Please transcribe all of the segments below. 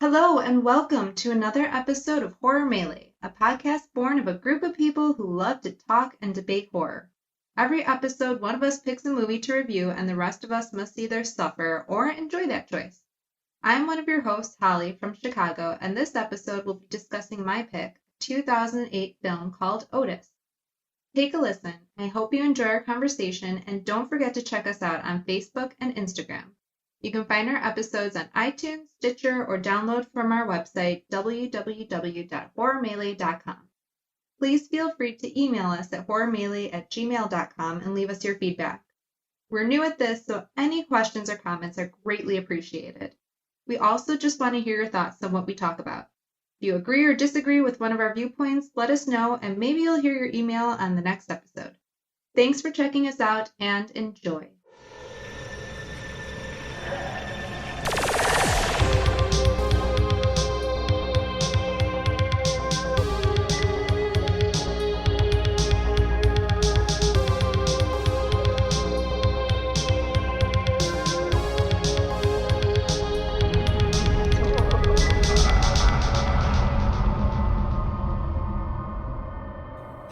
Hello and welcome to another episode of Horror Melee, a podcast born of a group of people who love to talk and debate horror. Every episode, one of us picks a movie to review and the rest of us must either suffer or enjoy that choice. I'm one of your hosts, Holly, from Chicago, and this episode will be discussing my pick, a 2008 film called Otis. Take a listen. I hope you enjoy our conversation and don't forget to check us out on Facebook and Instagram. You can find our episodes on iTunes, Stitcher, or download from our website, www.horrormelee.com. Please feel free to email us at horrormelee@gmail.com and leave us your feedback. We're new at this, so any questions or comments are greatly appreciated. We also just want to hear your thoughts on what we talk about. If you agree or disagree with one of our viewpoints, let us know, and maybe you'll hear your email on the next episode. Thanks for checking us out, and enjoy.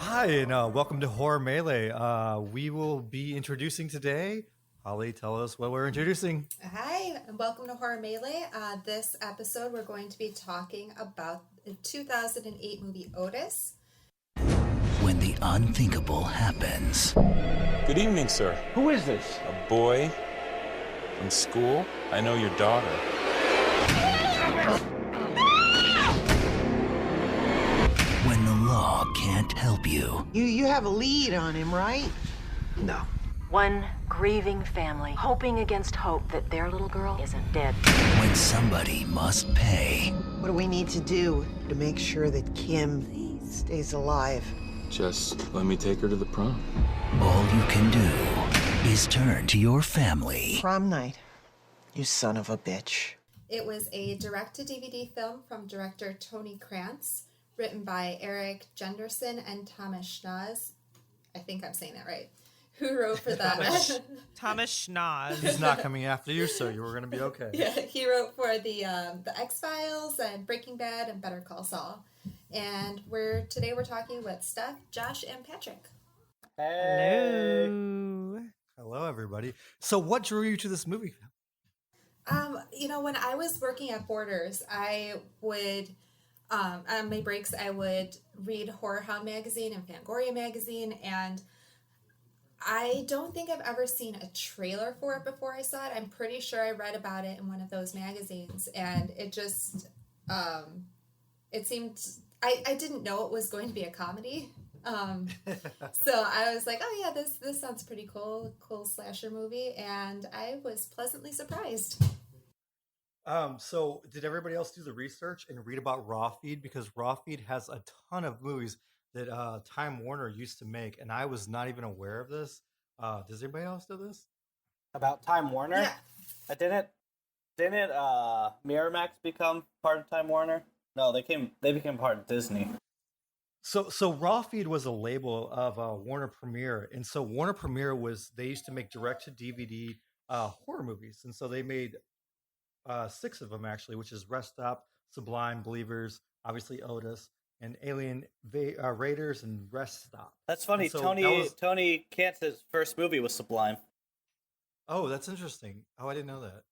Hi, and welcome to Horror Melee. We will be introducing today. Holly, tell us what we're introducing. Hi, and welcome to Horror Melee. This episode, we're going to be talking about the 2008 movie Otis. When the unthinkable happens. Good evening, sir. Who is this? A boy from school? I know your daughter. When the law can't help you. You have a lead on him, right? No. One grieving family hoping against hope that their little girl isn't dead. When somebody must pay. What do we need to do to make sure that Kim stays alive? Just let me take her to the prom. All you can do is turn to your family. Prom night. You son of a bitch. It was a direct-to-DVD film from director Tony Krantz, written by Eric Jenderson and Thomas Schnoz. I think I'm saying that right. Who wrote for that? Thomas Schnoz. He's not coming after you, so you were going to be okay. Yeah, he wrote for the X-Files and Breaking Bad and Better Call Saul. And today we're talking with Steph, Josh, and Patrick. Hello. Hello, everybody. So what drew you to this movie? When I was working at Borders, I would... on my breaks, I would read Horror Hound magazine and Fangoria magazine, and I don't think I've ever seen a trailer for it before I saw it. I'm pretty sure I read about it in one of those magazines, and it just, it seemed, I didn't know it was going to be a comedy, so I was like, oh yeah, this sounds pretty cool slasher movie, and I was pleasantly surprised. So did everybody else do the research and read about Raw Feed? Because Raw Feed has a ton of movies that Time Warner used to make, and I was not even aware of this. Does anybody else know this? About Time Warner? Yeah. Didn't Miramax become part of Time Warner? No, they became part of Disney. So Raw Feed was a label of Warner Premiere, and so Warner Premiere they used to make direct to DVD horror movies, and so they made 6 of them actually, which is Rest Stop, Sublime, Believers, obviously Otis, and Alien Raiders and Rest Stop. That's funny. So Tony Kantz's first movie was Sublime. Oh, that's interesting. Oh, I didn't know that.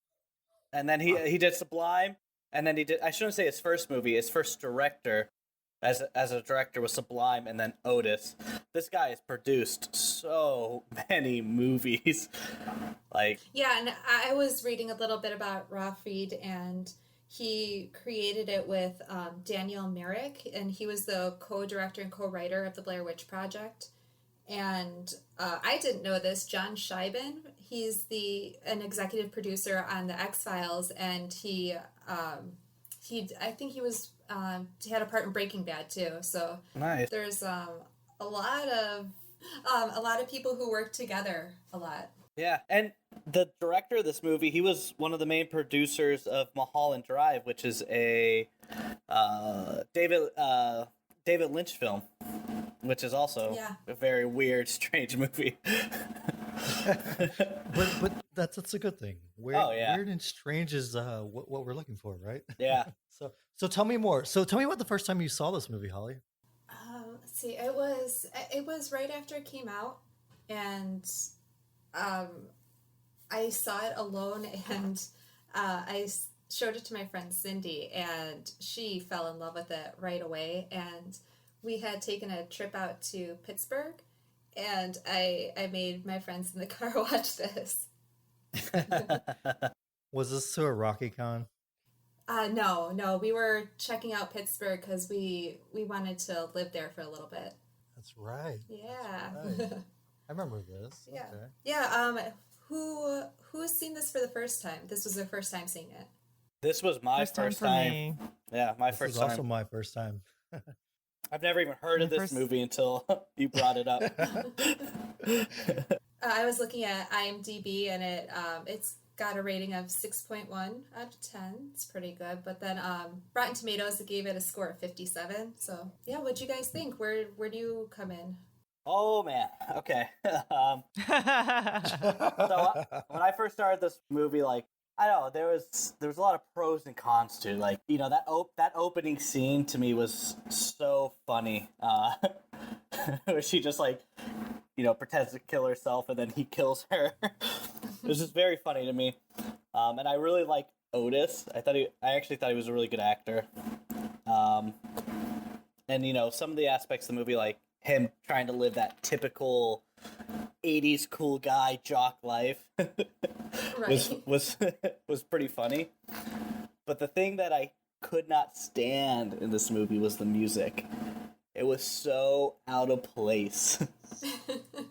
And then he did Sublime, and then he did, I shouldn't say his first movie, his first director as a director was Sublime, and then Otis. This guy has produced so many movies. Yeah, and I was reading a little bit about Raw Feed, and he created it with Daniel Myrick, and he was the co-director and co-writer of the Blair Witch Project. And I didn't know this. John Scheiben, he's an executive producer on the X-Files, and he had a part in Breaking Bad too. So nice. There's a lot of people who work together a lot. Yeah, and the director of this movie, he was one of the main producers of Mulholland Drive, which is a David Lynch film, which is also a very weird, strange movie. but that's a good thing. Oh, yeah. Weird and strange is what we're looking for, right? Yeah. So tell me more. So tell me about the first time you saw this movie, Holly. Let's see. It was right after it came out, and I saw it alone, and showed it to my friend Cindy, and she fell in love with it right away. And we had taken a trip out to Pittsburgh, and I made my friends in the car watch this. Was this to a Rocky Con? No, we were checking out Pittsburgh because we wanted to live there for a little bit. That's right. Yeah. That's right. I remember this. Yeah. Okay. Yeah. Who has seen this for the first time? This was their first time seeing it. This was my first time. me. Yeah, my This first was time. also my first time. I've never even heard of My this first- movie until you brought it up. I was looking at IMDb, and it's got a rating of 6.1 out of 10. It's pretty good. But then Rotten Tomatoes gave it a score of 57. So yeah, what'd you guys think? Where do you come in? Oh man. Okay. So when I first started this movie, like, I don't know, there was a lot of pros and cons to it. Like, that opening scene to me was so funny. Where she just like, pretends to kill herself and then he kills her. It was just very funny to me. And I really like Otis. I actually thought he was a really good actor. And some of the aspects of the movie, like him trying to live that typical 80s cool guy jock life Right. was pretty funny. But the thing that I could not stand in this movie was the music. It was so out of place.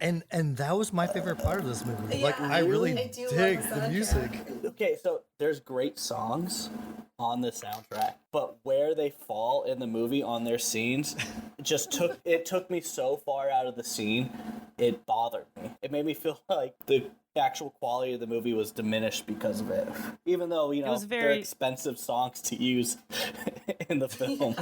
And that was my favorite part of this movie. Like, Yeah, I really I do love dig the the soundtrack. music. Okay, so there's great songs on the soundtrack, but where they fall in the movie on their scenes took me so far out of the scene, it bothered me. It made me feel like the actual quality of the movie was diminished because of it. Even though, was they're very- expensive songs to use in the film.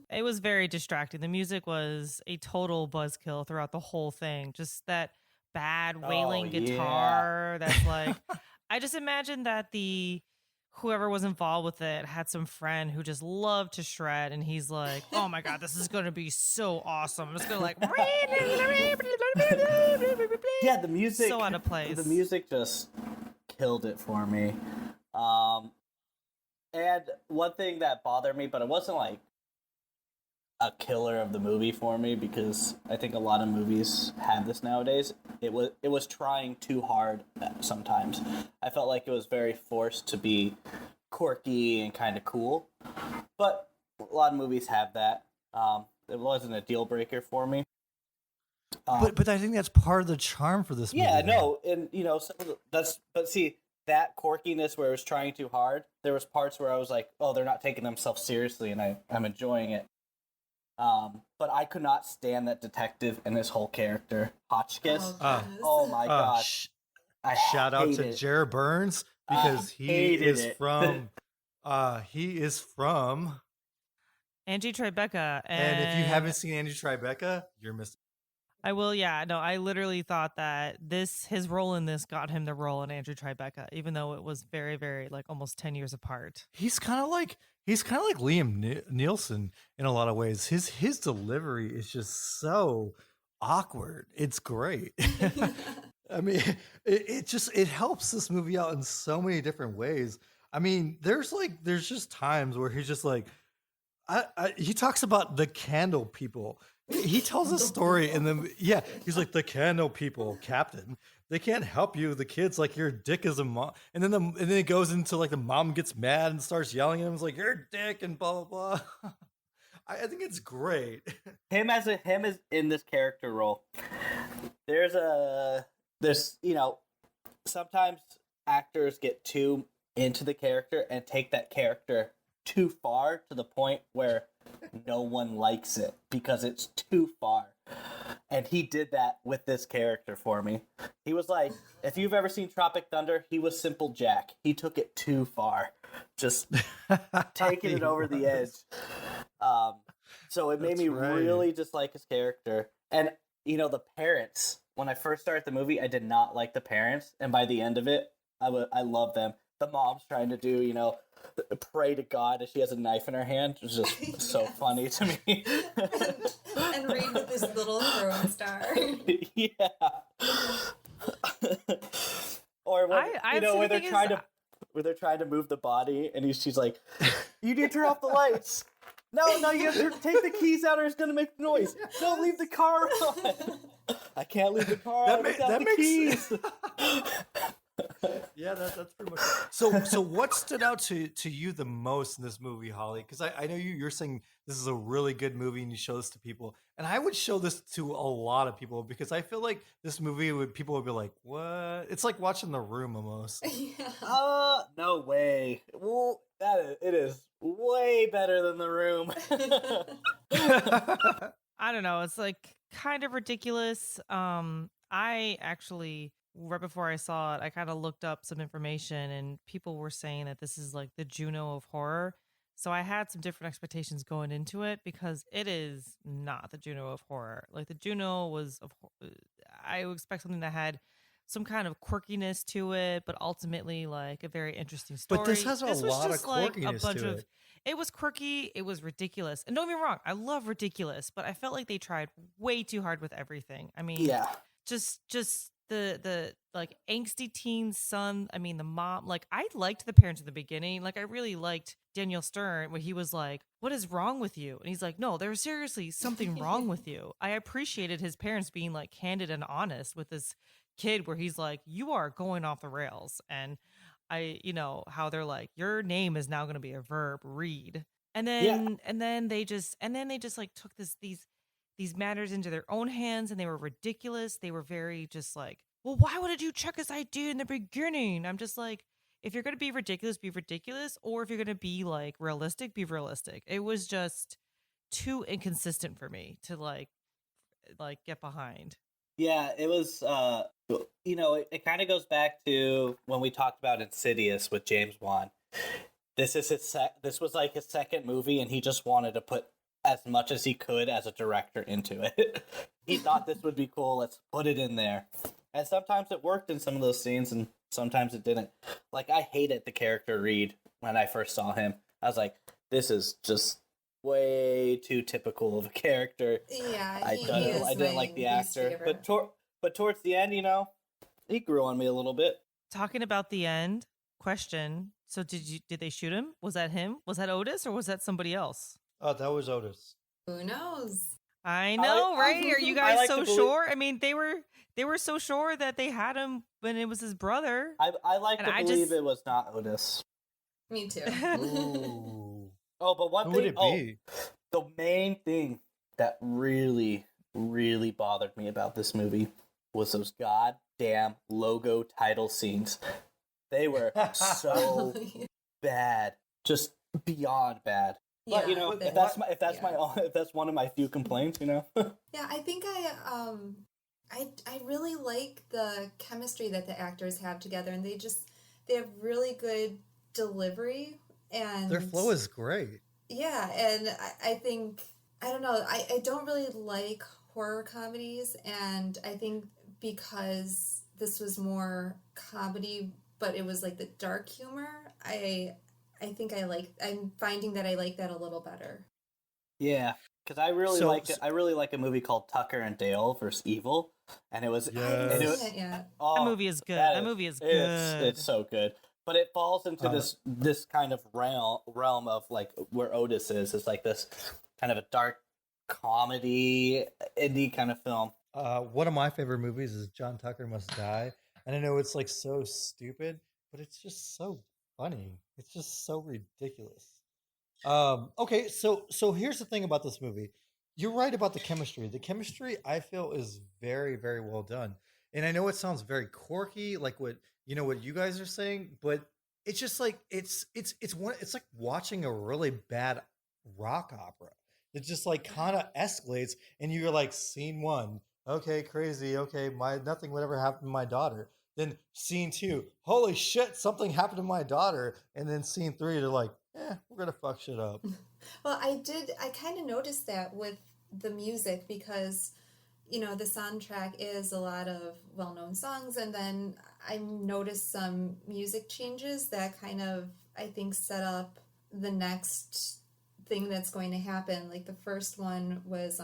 It was very distracting. The music was a total buzzkill throughout the whole thing. Just that bad wailing Oh, yeah. guitar that's like I just imagine that whoever was involved with it had some friend who just loved to shred, and he's like, oh my god, this is gonna be so awesome. I'm just gonna like Yeah, the music so out of place. The music just killed it for me. And one thing that bothered me, but it wasn't like a killer of the movie for me, because I think a lot of movies have this nowadays. It was trying too hard sometimes. I felt like it was very forced to be quirky and kind of cool, but a lot of movies have that. It wasn't a deal breaker for me. But I think that's part of the charm for this movie. Yeah, no, and but see, that quirkiness where it was trying too hard, there was parts where I was like, oh, they're not taking themselves seriously, and I'm enjoying it. But I could not stand that detective and his whole character, Hotchkiss. Oh my god! I Shout out hate to it. Jared Burns, because he hated is it. from Angie Tribeca. and if you haven't seen Angie Tribeca, you're missing. I will, yeah. No, I literally thought that his role in this got him the role in Andrew Tribeca, even though it was very, very like almost 10 years apart. He's kind of like Liam Nielsen in a lot of ways. His delivery is just so awkward. It's great. I mean, it helps this movie out in so many different ways. I mean, there's just times where he's just like, he talks about the candle people. He tells a story, and then he's like, the candle people, Captain. They can't help you. The kid's like, your dick is a mom, and then it goes into like the mom gets mad and starts yelling at him. It's like, you're a dick and blah blah blah. I think it's great. Him as in this character role. There's sometimes actors get too into the character and take that character too far to the point where no one likes it because it's too far. And he did that with this character for me. He was like, if you've ever seen Tropic Thunder, he was Simple Jack. He took it too far. Just taking it over the edge. So it made me really dislike his character. And, the parents when I first started the movie, I did not like the parents, and by the end of it, I love them. The mom's trying to do, pray to God as she has a knife in her hand. It was just so funny to me. And Reed with this little throwing star. Yeah. Or when, where they're trying to move the body, and she's like, "You need to turn off the lights." No, you have to take the keys out, or it's gonna make noise. Don't leave the car on. I can't leave the car on without the keys. Yeah, that's pretty much. So what stood out to you the most in this movie, Holly? Because I know you're saying this is a really good movie and you show this to people, and I would show this to a lot of people because I feel like this movie people would be like, "What?" It's like watching The Room almost. Yeah. No way. Well, it is way better than The Room. I don't know. It's like kind of ridiculous. I actually, right before I saw it, I kind of looked up some information, and people were saying that this is like the Juno of horror. So I had some different expectations going into it because it is not the Juno of horror. Like the Juno was, I would expect something that had some kind of quirkiness to it, but ultimately like a very interesting story. But this has a lot of quirkiness to it. It was quirky. It was ridiculous. And don't get me wrong, I love ridiculous, but I felt like they tried way too hard with everything. I mean, yeah, just the like angsty teen son. I mean, the mom. Like, I liked the parents at the beginning. Like, I really liked Daniel Stern when he was like, "What is wrong with you?" And he's like, "No, there's seriously something wrong with you." I appreciated his parents being like candid and honest with this kid, where he's like, "You are going off the rails," and how they're like, "Your name is now going to be a verb, read." And then they just like took these matters into their own hands, and they were ridiculous. They were very just like, "Well, why would you check his ID in the beginning?" I'm just like, if you're going to be ridiculous, or if you're going to be like realistic, be realistic. It was just too inconsistent for me to like get behind. Yeah, it was, it kind of goes back to when we talked about Insidious with James Wan. This was like his second movie, and he just wanted to put as much as he could as a director into it. He thought this would be cool, let's put it in there. And sometimes it worked in some of those scenes, and sometimes it didn't. Like, I hated the character Reed when I first saw him. I was like, this is just way too typical of a character. Yeah, I didn't like the actor, but towards the end, he grew on me a little bit. Talking about the end, question: so did they shoot him? Was that him? Was that Otis, or was that somebody else? Oh, that was Otis. Who knows? I know, right? Are you guys so sure? I mean, they were so sure that they had him when it was his brother. I like to believe it was not Otis. Me too. Ooh. Oh, but one Who thing. would it be? The main thing that really, really bothered me about this movie was those goddamn logo title scenes. They were so bad, just beyond bad. But Yeah, if that's one of my few complaints, Yeah, I think I really like the chemistry that the actors have together, and they have really good delivery, and Their flow is great. yeah, and I think, I don't know, I don't really like horror comedies, and I think because this was more comedy, but it was like the dark humor, I'm finding that I like that a little better. Yeah, because I really like a movie called Tucker and Dale vs. Evil, and it was I haven't seen it yet. That movie is good. That movie is good. It's so good, but it falls into this kind of realm of like where Otis is. It's like this kind of a dark comedy indie kind of film. One of my favorite movies is John Tucker Must Die, and I know it's like so stupid, but it's just so funny. It's just so ridiculous. Okay, so here's the thing about this movie. You're right about the chemistry. The chemistry, I feel, is very, very well done. And I know it sounds very quirky, like what you guys are saying, but it's just like it's like watching a really bad rock opera. It just like kind of escalates, and you're like, scene one, okay, crazy, okay, nothing would ever happen to my daughter. Then scene two, holy shit, something happened to my daughter. And then scene three, they're like, we're gonna fuck shit up. Well, I kind of noticed that with the music, because the soundtrack is a lot of well-known songs, and then I noticed some music changes that kind of, I think, set up the next thing that's going to happen. Like the first one was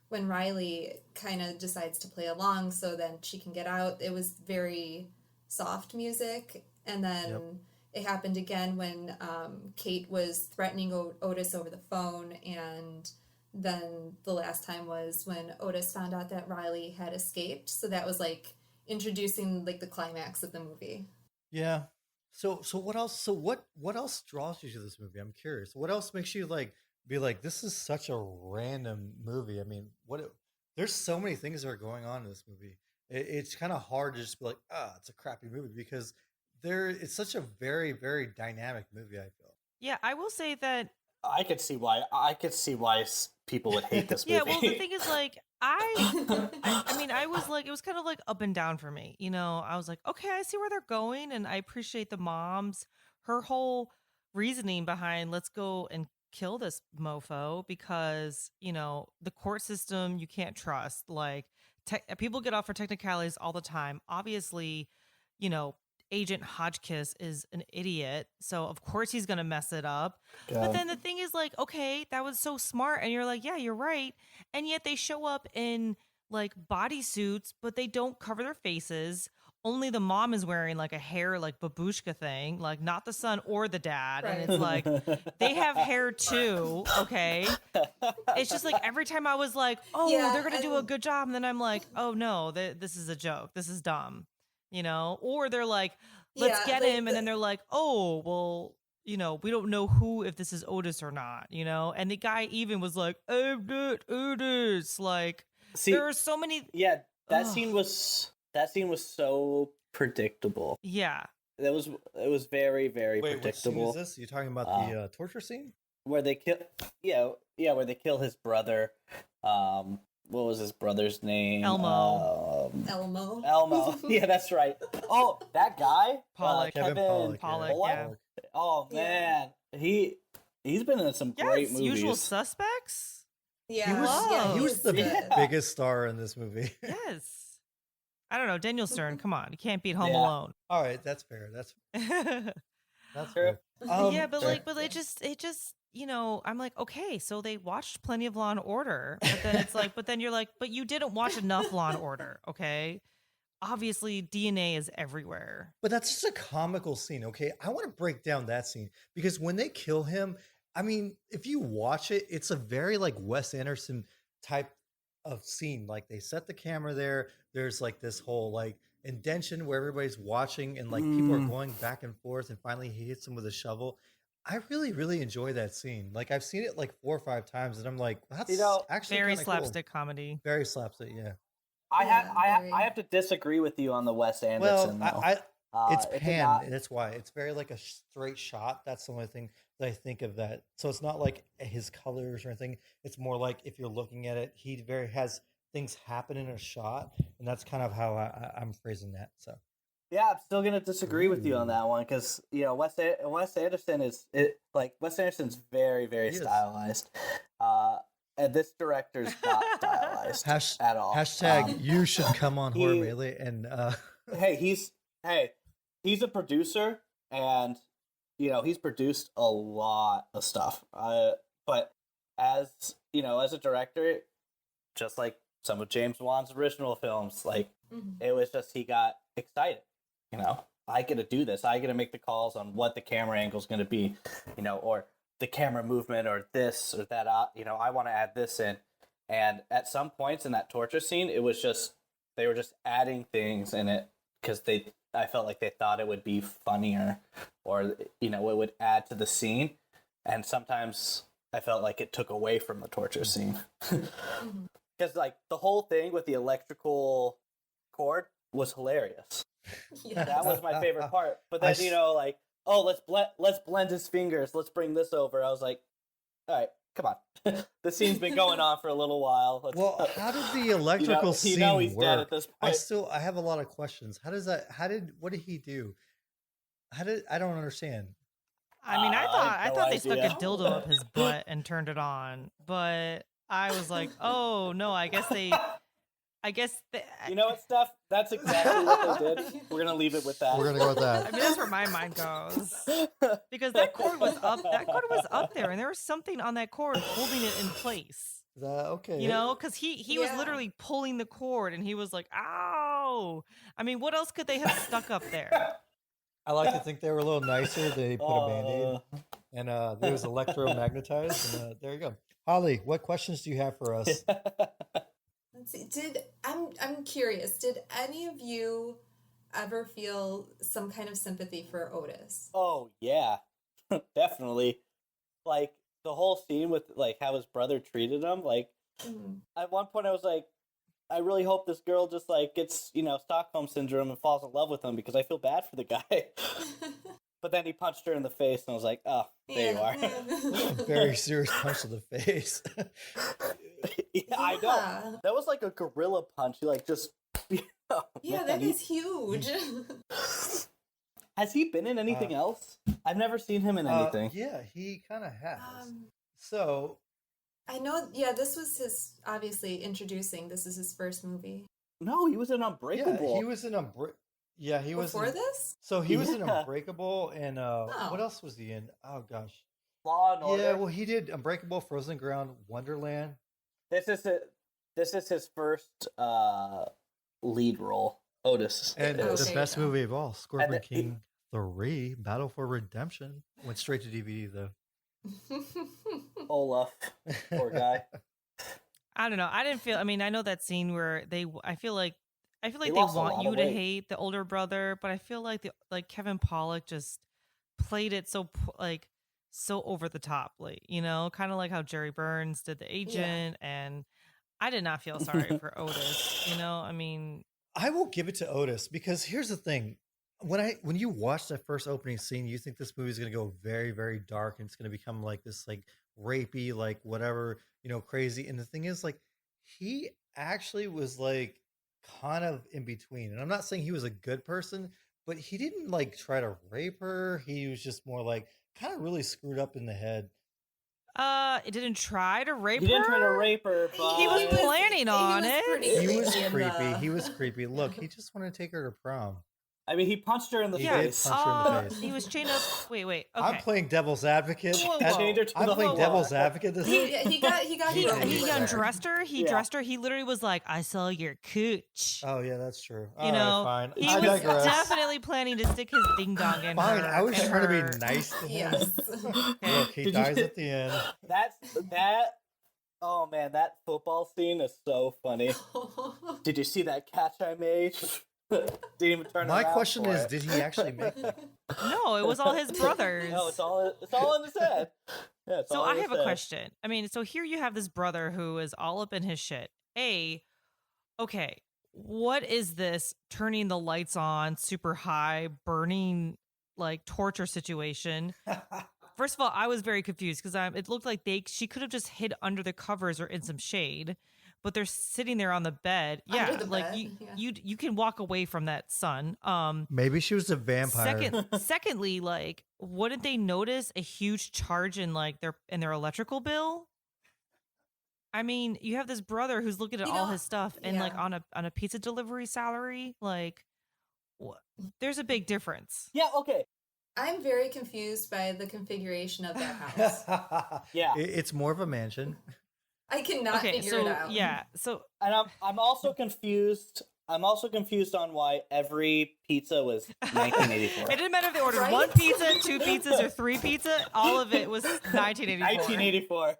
when Riley kind of decides to play along so then she can get out. It was very soft music, and then it happened again when Kate was threatening Otis over the phone, and then the last time was when Otis found out that Riley had escaped. So that was like introducing like the climax of the movie. Yeah. So what else? So what else draws you to this movie? I'm curious. What else makes you like be like, this is such a random movie? I mean, there's so many things that are going on in this movie. It's kind of hard to just be like, it's a crappy movie, because it's such a very, very dynamic movie, I feel. Yeah, I will say that I could see why people would hate this movie. yeah, well, the thing is, like, I mean, I was like, it was kind of like up and down for me. I was like, okay, I see where they're going, and I appreciate the mom's, her whole reasoning behind let's go and kill this mofo, because, the court system you can't trust. Like, people get off for technicalities all the time. Obviously, Agent Hotchkiss is an idiot, so of course he's gonna mess it up. But then the thing is, like, okay, that was so smart, and you're like, yeah, you're right. And yet they show up in like bodysuits, but they don't cover their faces. Only the mom is wearing like a hair like babushka thing, like not the son or the dad. Right. And it's like they have hair too. Okay, it's just like every time I was like, oh, they're gonna do a good job, and then I'm like, oh no, this is a joke. This is dumb. Or they're like, let's get him. And then they're like, oh, well, we don't know if this is Otis or not, And the guy even was like, I'm not Otis. Like, there are so many. Yeah, that scene was so predictable. Yeah. It was very, very Wait, predictable. Which scene is this? You're talking about the torture scene? Where they kill, where they kill his brother. What was his brother's name? Elmo. Yeah, that's right. Oh, that guy? Pollock. Kevin Pollock. Yeah. Oh, man. He's been in some great movies. Usual Suspects? Yeah. He was the biggest star in this movie. Yes. I don't know. Daniel Stern, come on. You can't beat Home Alone. All right, that's fair. That's fair. Yeah, but it just I'm like, okay, so they watched plenty of Law and Order, but then it's like, but then you're like, but you didn't watch enough Law and Order, okay? Obviously, DNA is everywhere. But that's just a comical scene, okay? I want to break down that scene, because when they kill him, I mean, if you watch it, it's a very like Wes Anderson type of scene. Like they set the camera there. There's like this whole like indention where everybody's watching, and like people are going back and forth, and finally he hits him with a shovel. I really, really enjoy that scene. Like I've seen it like 4 or 5 times, and I'm like, that's actually very kinda slapstick comedy. Very slapstick, yeah. I have to disagree with you on the Wes Anderson. It's pan. That's why it's very like a straight shot. That's the only thing that I think of that. So it's not like his colors or anything. It's more like if you're looking at it, he has things happen in a shot, and that's kind of how I'm phrasing that. So. Yeah, I'm still gonna disagree with you on that one, because Wes Anderson's very, very stylized, and this director's not stylized at all. Hashtag you should come on Horror Melee and he's a producer, and he's produced a lot of stuff. But as as a director, just like some of James Wan's original films, like it was just he got excited. I get to do this. I get to make the calls on what the camera angle is going to be, or the camera movement, or this or that. I want to add this in. And at some points in that torture scene, it was just they were just adding things in it because I felt like they thought it would be funnier, or it would add to the scene. And sometimes I felt like it took away from the torture scene, because like the whole thing with the electrical cord was hilarious. Yeah. That was my favorite part. But then let's blend his fingers. Let's bring this over. I was like, all right, come on. The scene's been going on for a little while. How did the electrical scene he's work? Dead at this point. I have a lot of questions. What did he do? I don't understand. I mean, I thought they stuck a dildo up his butt and turned it on, but I was like, oh no, I guess they I guess You know what, Steph? That's exactly what they did. We're gonna leave it with that. We're gonna go with I that. mean, that's where my mind goes. Because that cord was up. That cord was up there, and there was something on that cord holding it in place. Is that okay? You know, because he was Yeah. literally pulling the cord, and he was like, "Ow!" I mean, what else could they have stuck up there? I like to think they were a little nicer. They put a band-aid and it was electromagnetized. And there you go. Holly, what questions do you have for us? Let's see. I'm curious. Did any of you ever feel some kind of sympathy for Otis? Oh yeah, definitely. Like the whole scene with like how his brother treated him. Like at one point, I was like, I really hope this girl just like gets Stockholm syndrome and falls in love with him because I feel bad for the guy. But then he punched her in the face, and I was like, oh, there you are. Very serious punch to the face. Yeah, I know. That was like a gorilla punch. He like just. Yeah, that is huge. Has he been in anything else? I've never seen him in anything. Yeah, he kind of has. So I know. Yeah, this was his obviously introducing. This is his first movie. No, he was in Unbreakable. Yeah, he was in he was Before this. So he was in Unbreakable, and what else was he in? Oh gosh, Law and Order. Yeah, well, he did Unbreakable, Frozen Ground, Wonderland. This is his first lead role, Otis. And the best movie of all, Scorpion And King 3, Battle for Redemption. Went straight to DVD though. Olaf, poor guy. I don't know. I didn't feel. I mean, I know that scene where I feel like they lost a want lot you of to weight. hate the older brother, but I feel like Kevin Pollak just played it so so over the top, kind of like how Jerry Burns did the agent, and I did not feel sorry for Otis. I mean, I will give it to Otis because here's the thing. When you watch that first opening scene, you think this movie is going to go very, very dark and it's going to become like this, like rapey, like whatever, crazy. And the thing is, like, he actually was like kind of in between. And I'm not saying he was a good person, but he didn't like try to rape her. He was just more like kind of really screwed up in the head. It didn't try to rape her. He didn't try to rape her, but He was planning on it. He was creepy. He was creepy. Look, he just wanted to take her to prom. I mean, he punched her in the He face. did punch her in the face. He was chained up. Wait. Okay. I'm playing devil's advocate. Whoa, And whoa. Chained her to I'm the playing floor. devil's advocate. This He got He thrown with undressed her. He Yeah. dressed her. He literally was like, "I saw your cooch." Oh yeah, that's true. You All know, right, fine. he I was digress. definitely planning to stick his ding dong in Fine. her. I was in trying her- to be nice to him. Yes. Look, he Did dies you- at the end. That. Oh man, that football scene is so funny. Did you see that catch I made? Didn't even turn My around question for is, it. did he actually make it? No, it was all his brothers. No, it's all in his head. Yeah, it's So all I in his have a head. question. I mean, so here you have this brother who is all up in his shit. Okay, what is this turning the lights on super high, burning like torture situation? First of all, I was very confused because it looked like she could have just hid under the covers or in some shade, but they're sitting there on the bed. Under Yeah, the like bed, you can walk away from that sun. Maybe she was a vampire. Secondly, like, wouldn't they notice a huge charge in like their electrical bill? I mean, you have this brother who's looking at all his stuff and like on a pizza delivery salary. Like, there's a big difference. Yeah. Okay. I'm very confused by the configuration of that house. Yeah. It's more of a mansion. I cannot figure it out. Yeah. So And I'm also confused. I'm also confused on why every pizza was 1984. it didn't matter if they ordered Right? one pizza, two pizzas, or three pizza. All of it was 1984.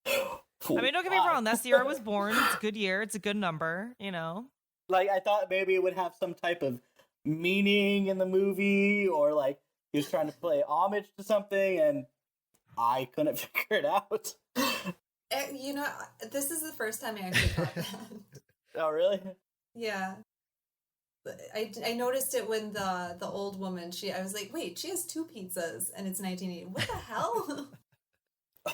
1984. I mean, don't get me wrong. That's the year I was born. It's a good year. It's a good number. Like I thought maybe it would have some type of meaning in the movie, or like he was trying to play homage to something, and I couldn't figure it out. This is the first time I actually caught that. Oh, really? Yeah. I noticed it when the old woman, I was like, wait, she has two pizzas and it's 1980. What the hell?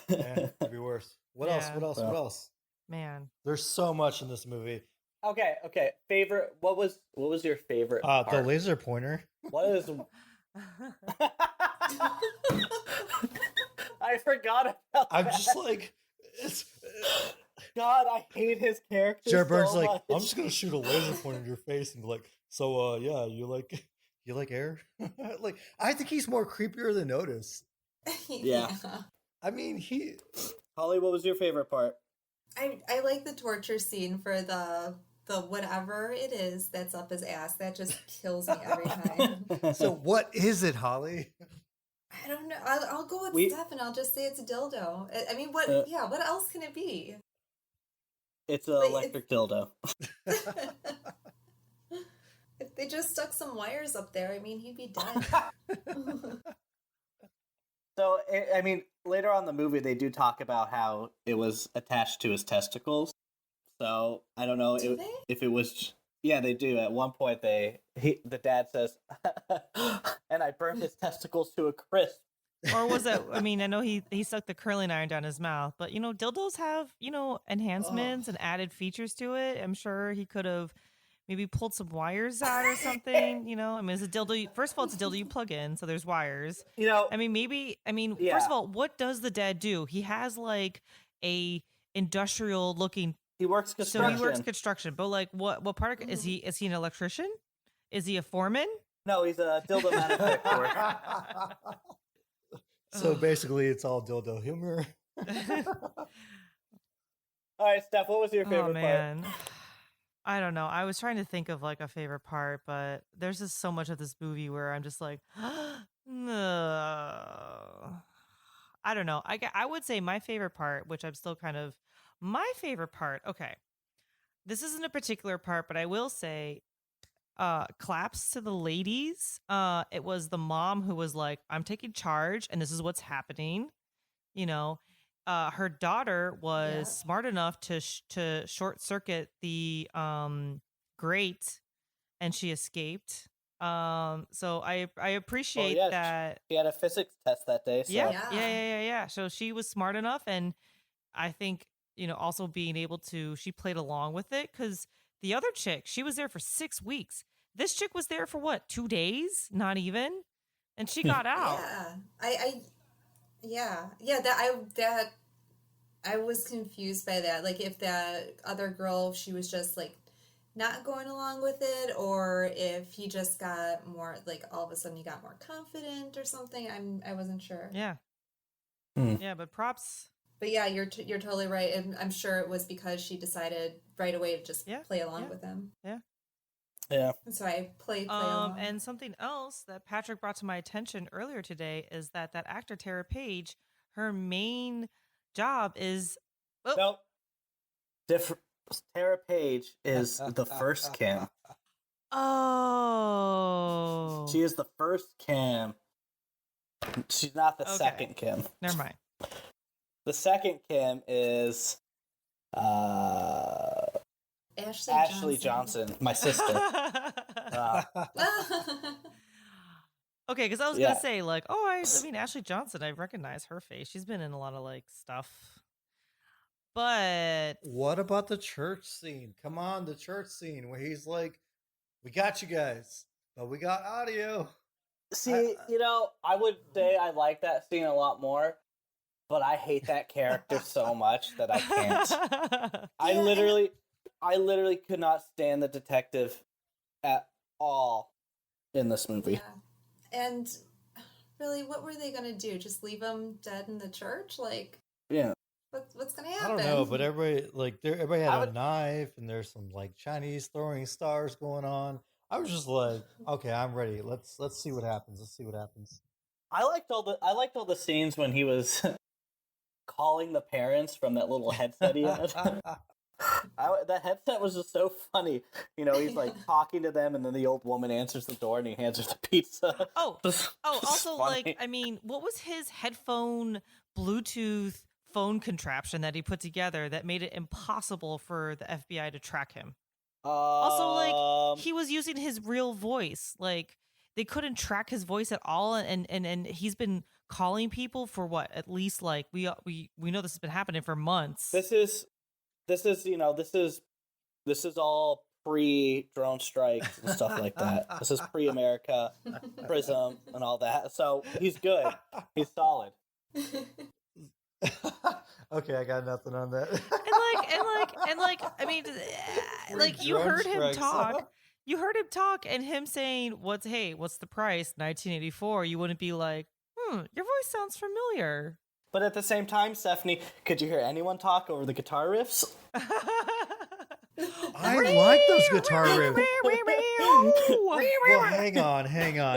Yeah, could be worse. What else? Yeah. What else? What else? Man. There's so much in this movie. Okay. Favorite? What was your favorite? The part? laser pointer. What is? I forgot about. I'm that. just like, it's. God, I hate his character Jared Burns so like, much. I'm just gonna shoot a laser point in your face and be like, so yeah, you like air? Like, I think he's more creepier than Otis. Yeah. I mean, Holly, what was your favorite part? I like the torture scene for the whatever it is that's up his ass. That just kills me every time. So what is it, Holly? I don't know. I'll go with Steph and I'll just say it's a dildo. I mean, what else can it be? It's an electric dildo. If they just stuck some wires up there, I mean, he'd be dead. So, I mean, later on in the movie, they do talk about how it was attached to his testicles. So, I don't know if it was... Yeah, they do. At one point, the dad says, and I burned his testicles to a crisp. Or was it, I mean, I know he stuck the curling iron down his mouth, but, dildos have, enhancements and added features to it. I'm sure he could have maybe pulled some wires out or something, I mean, it's a dildo. First of all, it's a dildo you plug in, so there's wires. I mean, first of all, what does the dad do? He has like a industrial looking. He works construction. So he works construction, but like, what part is he? Is he an electrician? Is he a foreman? No, he's a dildo manufacturer. So basically, it's all dildo humor. All right, Steph, what was your favorite part? I don't know. I was trying to think of like a favorite part, but there's just so much of this movie where I'm just like, no. I don't know. I would say my favorite part, which I'm still kind of my favorite part. Okay, this isn't a particular part, but I will say, claps to the ladies. It was the mom who was like, "I'm taking charge, and this is what's happening." Her daughter was smart enough to short circuit the grate, and she escaped. So I appreciate that. She had a physics test that day. So. Yeah. So she was smart enough, and I think also being able to, she played along with it, because the other chick, she was there for 6 weeks. This chick was there for what, 2 days? Not even, and she got out. I was confused by that. Like, if that other girl, she was just like not going along with it, or if he just got more, like, all of a sudden he got more confident or something. I wasn't sure. Yeah. Yeah, but props. But yeah, you're totally right. And I'm sure it was because she decided right away to just play along with him. Yeah. And so I play along. And something else that Patrick brought to my attention earlier today is that actor Tara Page, her main job is nope. Different. Tara Page is the first Kim. Oh. She is the first Kim. She's not the second Kim. Never mind. The second Kim is Ashley Johnson, my sister. Okay, because I was gonna say, like, I mean, Ashley Johnson, I recognize her face. She's been in a lot of like stuff. But what about the church scene? Come on, the church scene where he's like, "We got you guys, but we got audio." See, I would say I like that scene a lot more, but I hate that character so much that I can't. I literally could not stand the detective at all in this movie. Yeah. And really, what were they going to do? Just leave him dead in the church? Like, what's going to happen? I don't know, but everybody had a knife, and there's some like Chinese throwing stars going on. I was just like, okay, I'm ready. Let's see what happens. I liked all the scenes when he was calling the parents from that little headset he had. That headset was just so funny. He's like talking to them, and then the old woman answers the door, and he hands her the pizza. Also, like, I mean, what was his headphone Bluetooth phone contraption that he put together that made it impossible for the FBI to track him? Also, like, he was using his real voice. Like, they couldn't track his voice at all, and he's been calling people for what? At least, like, we know this has been happening for months. This is all pre-drone strikes and stuff like that. This is pre-America, Prism, and all that. So he's good. He's solid. Okay, I got nothing on that. and And like, I mean, Where like you drone heard him strikes talk. up. You heard him talk, and him saying, "What's the price?" 1984. You wouldn't be like, your voice sounds familiar. But at the same time, Stephanie, could you hear anyone talk over the guitar riffs? I like those guitar riffs. Well, hang on.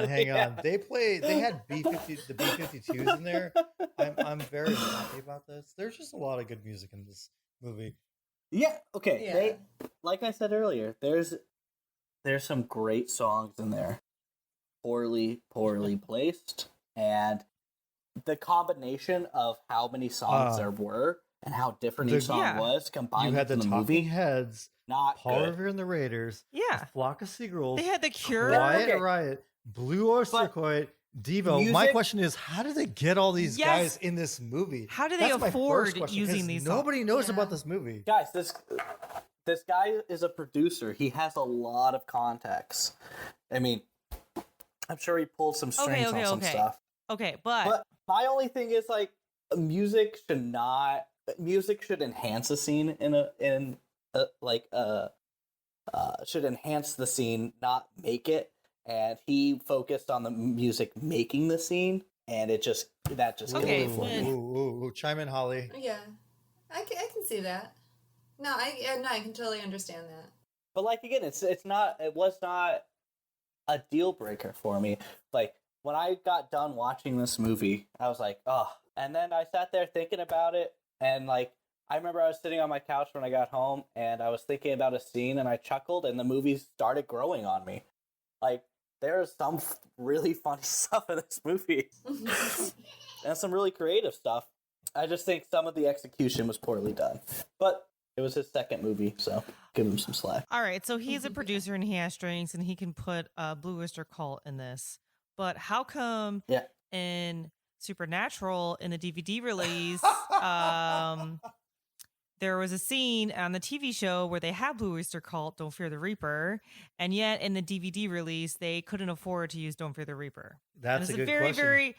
They had the B-52s in there. I'm very happy about this. There's just a lot of good music in this movie. Yeah. Okay. Yeah. They, like I said earlier, there's some great songs in there, poorly placed, and the combination of how many songs there were and how different each song was combined. You had the in the Talking movie, Heads, not Paul good. Revere and the Raiders, Yeah. A Flock of Seagulls, They had The Cure. Quiet Riot, Blue Oyster Cult, Devo. My music- question is, how do they get all these Yes. guys in this movie? How do they That's my afford first question, using 'cause these Nobody knows Yeah. about this movie. Guys, this guy is a producer. He has a lot of contacts. I mean, I'm sure he pulled some strings on some stuff. Okay, but But my only thing is like music should enhance a scene should enhance the scene, not make it. And he focused on the music making the scene, and that just Okay, killed it for when- me. Ooh, chime in, Holly. Yeah, I can see that. No, I can totally understand that. But like again, it was not a deal breaker for me. Like when I got done watching this movie, I was like, oh. And then I sat there thinking about it, and like I remember I was sitting on my couch when I got home, and I was thinking about a scene, and I chuckled, and the movie started growing on me. Like there's some really funny stuff in this movie, and some really creative stuff. I just think some of the execution was poorly done, but it was his second movie, so give him some slack. all right, so he's a producer and he has strings and he can put Blue Oyster Cult in this. But how come in Supernatural in the DVD release, there was a scene on the TV show where they have Blue Oyster Cult, Don't Fear the Reaper, and yet in the DVD release they couldn't afford to use Don't Fear the Reaper. That's and a good question.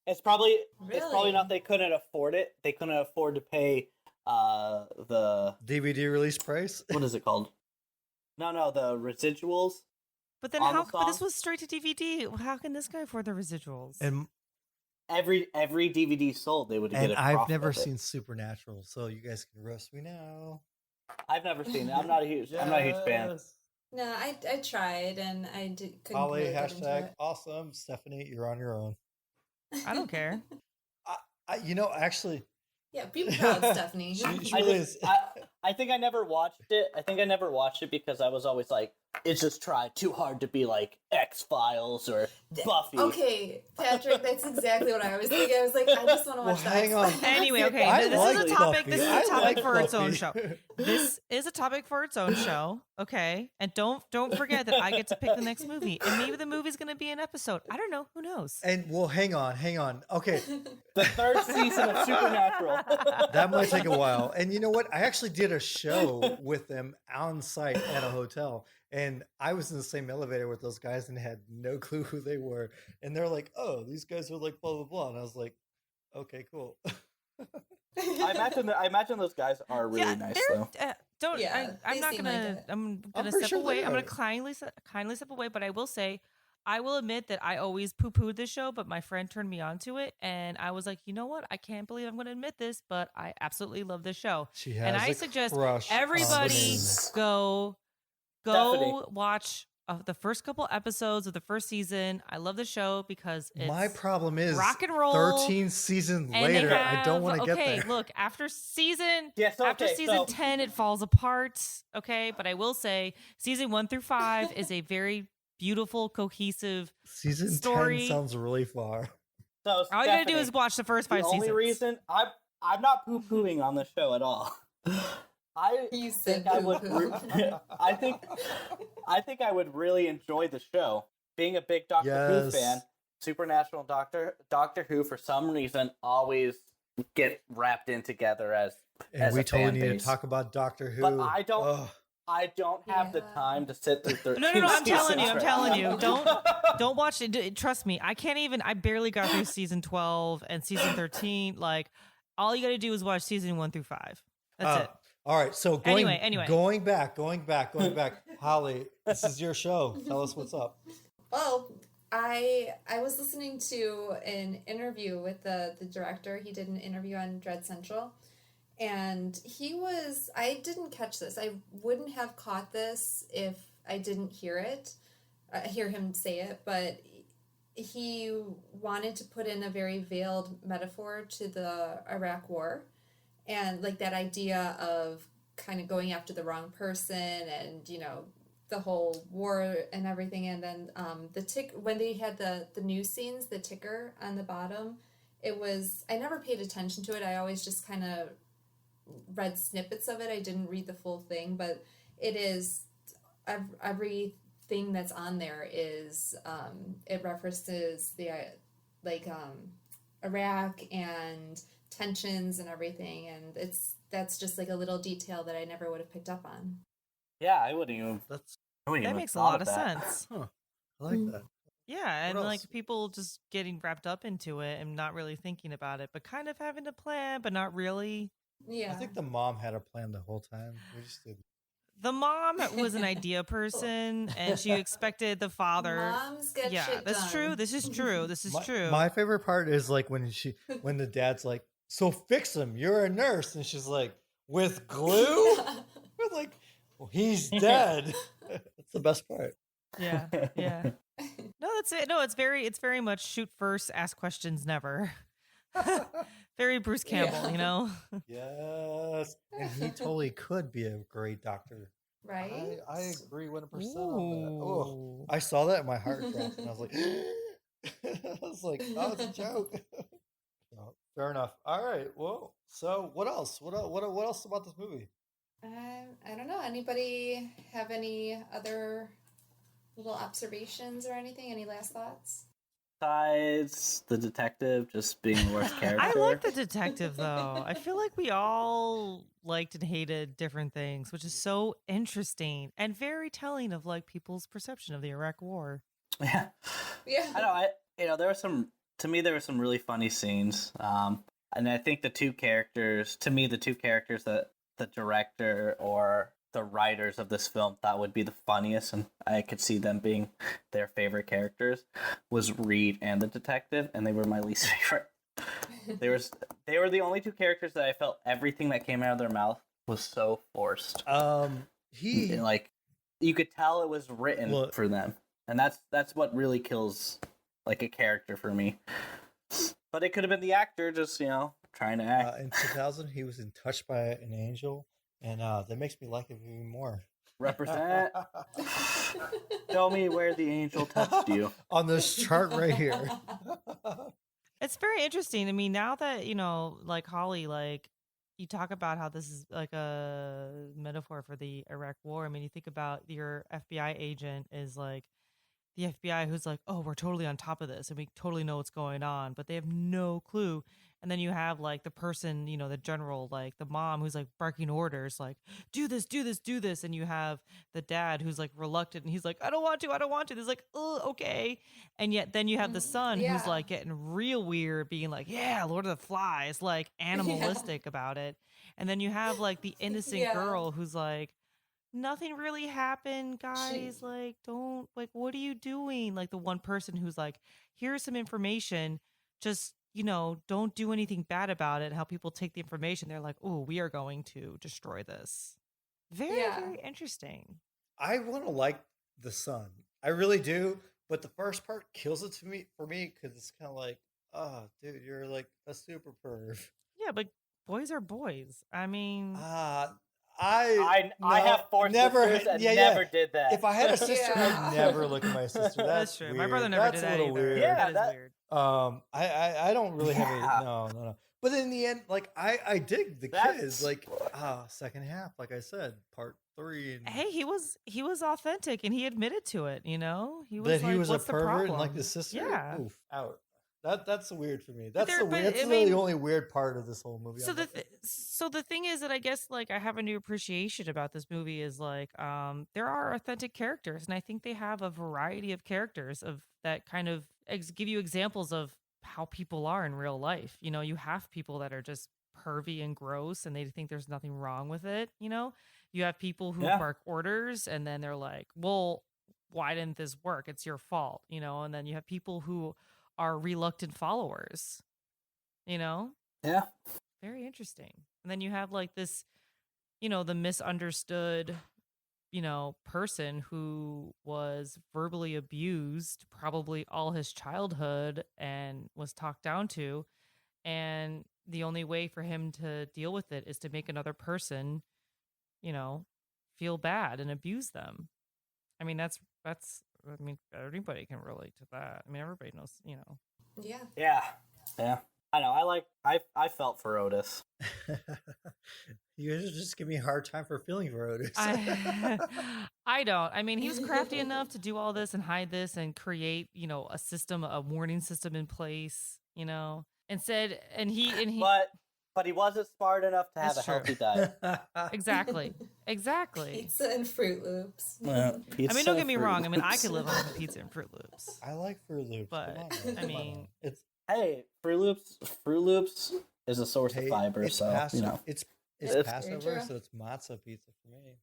It's probably Really? not they couldn't afford it. They couldn't afford to pay the DVD release price. what is it called? No, the residuals. But then on the but this song? was straight to DVD. How can this guy afford the residuals? And Every DVD sold, they would get and a I've profit never of it. seen Supernatural, so you guys can roast me now. I've never seen it. I'm not a huge fan. No, I tried and I couldn't Holly, really get into hashtag it. awesome. Stephanie, you're on your own. I don't care. Actually, Yeah, be proud, Stephanie. she I really just- is. I think I never watched it. I think I never watched it because I was always like, it's just tried too hard to be like X-Files or Buffy. Okay, Patrick, that's exactly what I was thinking. I was like, I just want to Well, watch hang on. Anyway, okay, I this like is a topic. Buffy. This is I a topic like for its own Buffy. show. This is a topic for its own show. Okay, and don't forget that I get to pick the next movie, and maybe the movie's going to be an episode. I don't know. Who knows? And well, hang on. Okay, The third season of Supernatural. that might take a while. And you know what? I actually did a show with them on site at a hotel, and I was in the same elevator with those guys and had no clue who they were. And they're like, "Oh, these guys are like blah blah blah," and I was like, "Okay, cool." I imagine those guys are really nice they're- though. Don't. Yeah, I'm they not seem gonna. like it. I'm I'm gonna pretty step sure away. they I'm gonna are. kindly step away. But I will say, I will admit that I always poo pooed this show, but my friend turned me on to it, and I was like, you know what? I can't believe I'm gonna admit this, but I absolutely love this show. She has And I a suggest crush on everybody Vanessa. go Stephanie. watch the first couple episodes of the first season. I love the show because it's My problem is rock and roll. 13 seasons and they later, I don't have- want to get okay, there. look, after season Yes, after okay, season so- 10 it falls apart. Okay, but I will say season 1 through 5 is a very beautiful, cohesive Season story. 10 sounds really far. So all you gotta do Stephanie, is watch the first 5 the seasons. only reason I'm not poo pooing on the show at all. I You think said I would. poo-poo. I think I would really enjoy the show. Being a big Doctor Who Yes. fan, Supernatural and Doctor Who for some reason always get wrapped in together as And we a totally fan need to base. talk about Doctor Who. But I don't. Ugh. I don't have the Yeah. time to sit through 13 No, I'm telling you, seasons. I'm telling you. Don't watch it. Trust me. I barely got through season 12 and season 13. Like all you got to do is watch season 1 through 5. That's it. All right, so going Anyway. going back. Holly, this is your show. Tell us what's up. Well, I was listening to an interview with the director. He did an interview on Dread Central, and I didn't catch this. I wouldn't have caught this if I didn't hear him say it, but he wanted to put in a very veiled metaphor to the Iraq War, and like that idea of kind of going after the wrong person, and the whole war and everything. And then when they had the news scenes, the ticker on the bottom, I never paid attention to it. I always just kind of read snippets of it. I didn't read the full thing, but it is everything that's on there is it references the Iraq and tensions and everything, and that's just like a little detail that I never would have picked up on. Yeah, I wouldn't even. That makes a lot of sense. Huh. I like that. Yeah, and What like else? people just getting wrapped up into it and not really thinking about it, but kind of having a plan, but not really. Yeah. I think the mom had a plan the whole time. We just didn't. The mom was an idea person, and she expected the father. Moms get shit that's done. true. This is true. This is true. My favorite part is like when the dad's like, "So fix him. You're a nurse," and she's like, "With glue?" We're like, well, he's dead. That's the best part. Yeah. No, that's it. No, it's very much shoot first, ask questions never. Very Bruce Campbell, Yes, and he totally could be a great doctor. Right? I agree 100% on that. Oh, I saw that and my heart dropped, and I was like, oh, it's a joke. No, fair enough. All right. Well, so what else? What else about this movie? I don't know. Anybody have any other little observations or anything? Any last thoughts? Besides the detective just being the worst character. I like the detective though. I feel like we all liked and hated different things, which is so interesting and very telling of like people's perception of the Iraq War. Yeah. I know. There were some really funny scenes. And I think the two characters that the director or the writers of this film thought would be the funniest, and I could see them being their favorite characters, was Reed and the detective, and they were my least favorite. They were the only two characters that I felt everything that came out of their mouth was so forced. You could tell it was written for them, and that's what really kills like a character for me. But it could have been the actor just trying to act. In 2000, he was in Touched by an Angel. And that makes me like him even more. Represent. Show me where the angel touched you. On this chart right here. It's very interesting. I mean, now that, like Holly, like you talk about how this is like a metaphor for the Iraq War. I mean, you think about your FBI agent is like the FBI who's like, oh, we're totally on top of this and we totally know what's going on, but they have no clue. And then you have like the person, the general, like the mom who's like barking orders, like, do this, do this, do this. And you have the dad who's like reluctant and he's like, I don't want to. There's like, oh, okay. And yet then you have the son who's like getting real weird, being like, yeah, Lord of the Flies, like animalistic about it. And then you have like the innocent girl who's like, nothing really happened, guys. Like, don't, like, what are you doing? Like the one person who's like, here's some information, just don't do anything bad about it. How people take the information, they're like, oh, we are going to destroy this. Very interesting. I want to like the son. I really do. But the first part kills it for me because it's kind of like, oh, dude, you're like a super perv. Yeah, but boys are boys. I mean, I have four sisters and never did that. If I had a sister, I'd never look at my sister. That's true. Weird. My brother never did that either. Weird. Yeah, that is weird. I don't really have a no. But in the end, like I dig the kids. Like second half, like I said, part 3. And hey, he was authentic and he admitted to it. He was that like, he was a what's the pervert problem? and like the sister. Yeah. Oof, out. That's weird for me. That's I really mean, the only weird part of this whole movie. So the thing is that I guess like I have a new appreciation about this movie is like there are authentic characters, and I think they have a variety of characters of that kind of give you examples of how people are in real life. You have people that are just pervy and gross and they think there's nothing wrong with it, you know? You have people who Yeah. bark orders and then they're like, well, why didn't this work? It's your fault, you know? And then you have people who are reluctant followers, you know? Yeah. Very interesting. And then you have like this, you know, the misunderstood, you know, person who was verbally abused probably all his childhood and was talked down to. And the only way for him to deal with it is to make another person, you know, feel bad and abuse them. I mean, that's, I mean, everybody can relate to that. I mean, everybody knows, you know. Yeah. Yeah. Yeah. I know. I felt for Otis. You guys are just giving me a hard time for feeling for Otis. I don't. I mean, he was crafty enough to do all this and hide this and create, you know, a system, a warning system in place, you know, and he, But he wasn't smart enough to have a That's true. healthy diet. Exactly. Pizza and Fruit Loops. Yeah, I mean, don't get me wrong. I mean, I could live on pizza and Fruit Loops. I like Fruit Loops, but come on, I mean, it's Fruit Loops is a source of fiber, it's so Passover. you know. It's It's- Passover, so it's matzah pizza for me.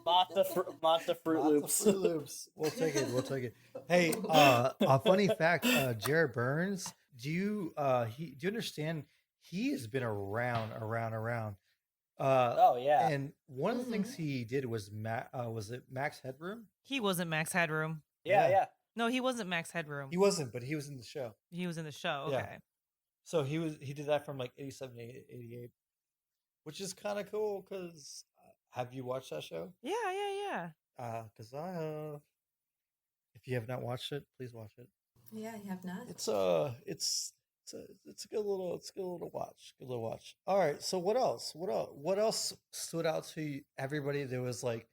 Matzo Fruit Loops. Fruit Loops. We'll take it. We'll take it. Hey, a funny fact: Jared Burns. Do you understand? He has been around. Oh yeah. And one of the things he did was it Max Headroom? he wasn't Max Headroom. Yeah. No, he wasn't Max Headroom. He wasn't, but he was in the show. He was in the show. Yeah. Okay. So he did that from like 87 to 88, which is kind of cool. Because have you watched that show? Yeah. Because I have. If you have not watched it, please watch it. Yeah, I have not. It's a good little watch. Good little watch. All right. So what else? What else stood out to everybody that was like,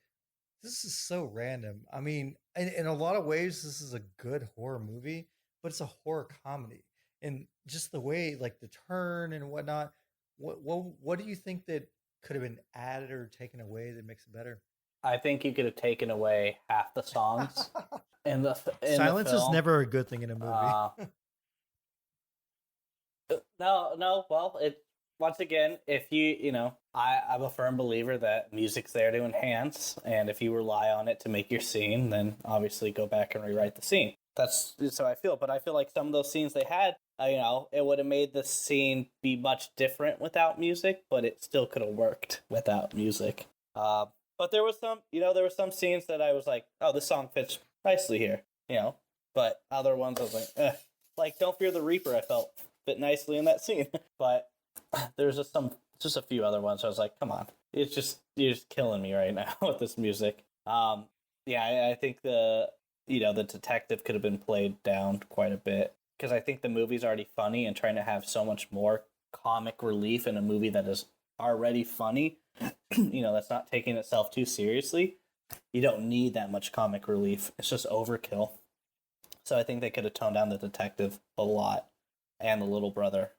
this is so random? I mean, in a lot of ways, this is a good horror movie, but it's a horror comedy, and just the way, like the turn and whatnot. What do you think that could have been added or taken away that makes it better? I think you could have taken away half the songs. in the Silence is film. never a good thing in a movie. No. Well, once again, if you know, I'm a firm believer that music's there to enhance, and if you rely on it to make your scene, then obviously go back and rewrite the scene. That's how I feel. But I feel like some of those scenes they had, you know, it would have made the scene be much different without music, but it still could have worked without music. But there was some scenes that I was like, oh, this song fits nicely here, you know. But other ones I was like, like Don't Fear the Reaper, I felt fit nicely in that scene. But there's just a few other ones I was like, come on, you're just killing me right now with this music. I think the detective could have been played down quite a bit, because I think the movie's already funny, and trying to have so much more comic relief in a movie that is already funny, you know, that's not taking itself too seriously. You don't need that much comic relief. It's just overkill. So I think they could have toned down the detective a lot, and the little brother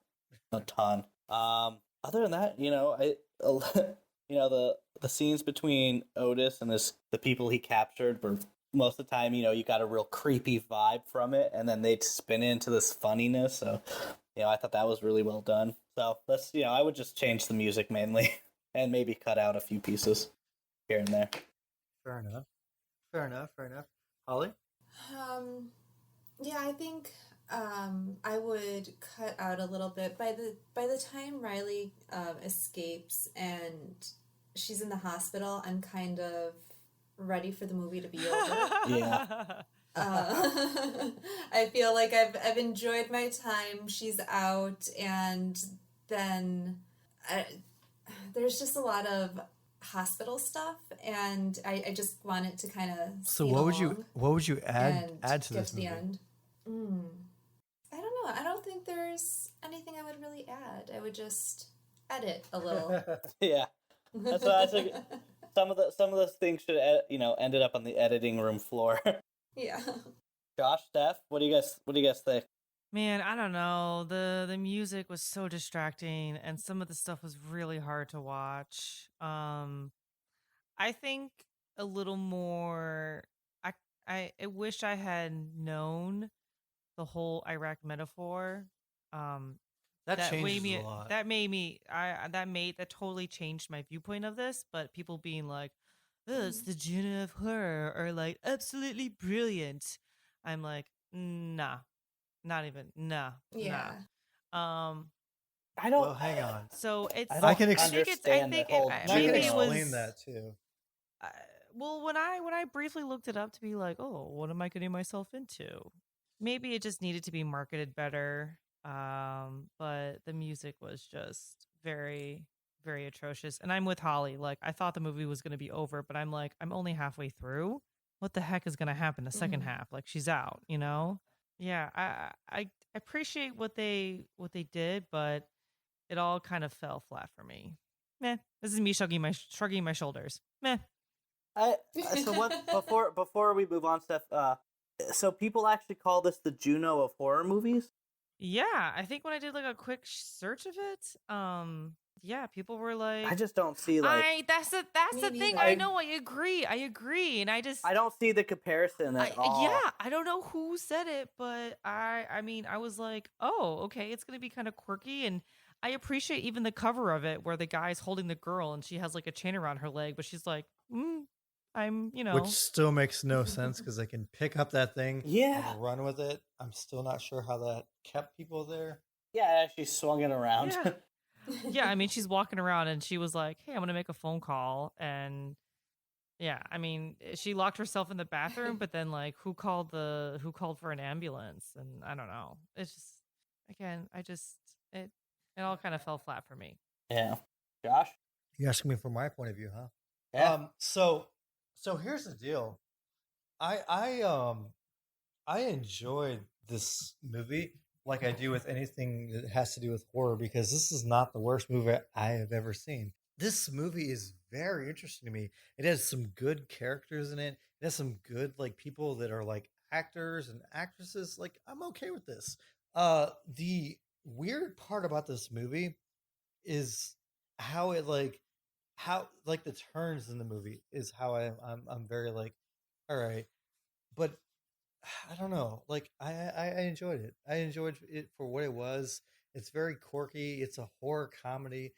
a ton. Other than that, you know, the scenes between Otis and the people he captured were, most of the time, you know, you got a real creepy vibe from it, and then they'd spin into this funniness. So, you know, I thought that was really well done. So I would just change the music mainly, and maybe cut out a few pieces here and there. Fair enough. Holly? Yeah, I think I would cut out a little bit. By the time Riley escapes and she's in the hospital, I'm kind of ready for the movie to be over. Yeah. I feel like I've enjoyed my time. She's out, and then there's just a lot of hospital stuff, and I just want it to kind of. So what would you add to this movie? The end. I don't know. I don't think there's anything I would really add. I would just edit a little. Yeah, that's some of those things should ended up on the editing room floor. Yeah. Josh, Steph, what do you guys think? Man, I don't know. The music was so distracting, and some of the stuff was really hard to watch. I think a little more. I wish I had known the whole Iraq metaphor That that made changes me a lot. that totally changed my viewpoint of this. But people being like, oh, it's the genre of horror, or like absolutely brilliant, I'm like, nah, not even, nah. Yeah. Um, I don't. Well, hang on. so it's, I don't can understand the whole I maybe can it was explain that too. well, when I briefly looked it up to be like, oh, what am I getting myself into? Maybe it just needed to be marketed better. But the music was just very, very atrocious. And I'm with Holly. Like, I thought the movie was going to be over, but I'm like, I'm only halfway through. What the heck is going to happen the second half? Like, she's out, you know? Yeah, I appreciate what they did, but it all kind of fell flat for me. Meh. This is me shrugging my shoulders. Meh. So what? Before we move on, Steph. So people actually call this the Juno of horror movies. Yeah, I think when I did like a quick search of it, yeah, people were like, I just don't see like. that's the thing. neither. I know, I agree, and I don't see the comparison at all. yeah, I don't know who said it, but I mean, I was like, oh, okay, it's gonna be kind of quirky, and I appreciate even the cover of it where the guy's holding the girl and she has like a chain around her leg, but she's like, I'm, Which still makes no sense because they can pick up that thing Yeah. and run with it. I'm still not sure how that kept people there. Yeah, she swung it around. Yeah. Yeah, I mean, she's walking around and she was like, hey, I'm gonna make a phone call, and yeah, I mean, she locked herself in the bathroom, but then like, who called for an ambulance? And I don't know. It's just, again, it all kind of fell flat for me. Yeah. Josh? You asking me from my point of view, huh? Yeah. So here's the deal. I enjoyed this movie like I do with anything that has to do with horror, because this is not the worst movie I have ever seen. This movie is very interesting to me. It has some good characters in it. It has some good like people that are like actors and actresses. Like, I'm okay with this. The weird part about this movie is how it how the turns in the movie is how I'm very like, all right, but I don't know. Like, I enjoyed it. I enjoyed it for what it was. It's very quirky. It's a horror comedy,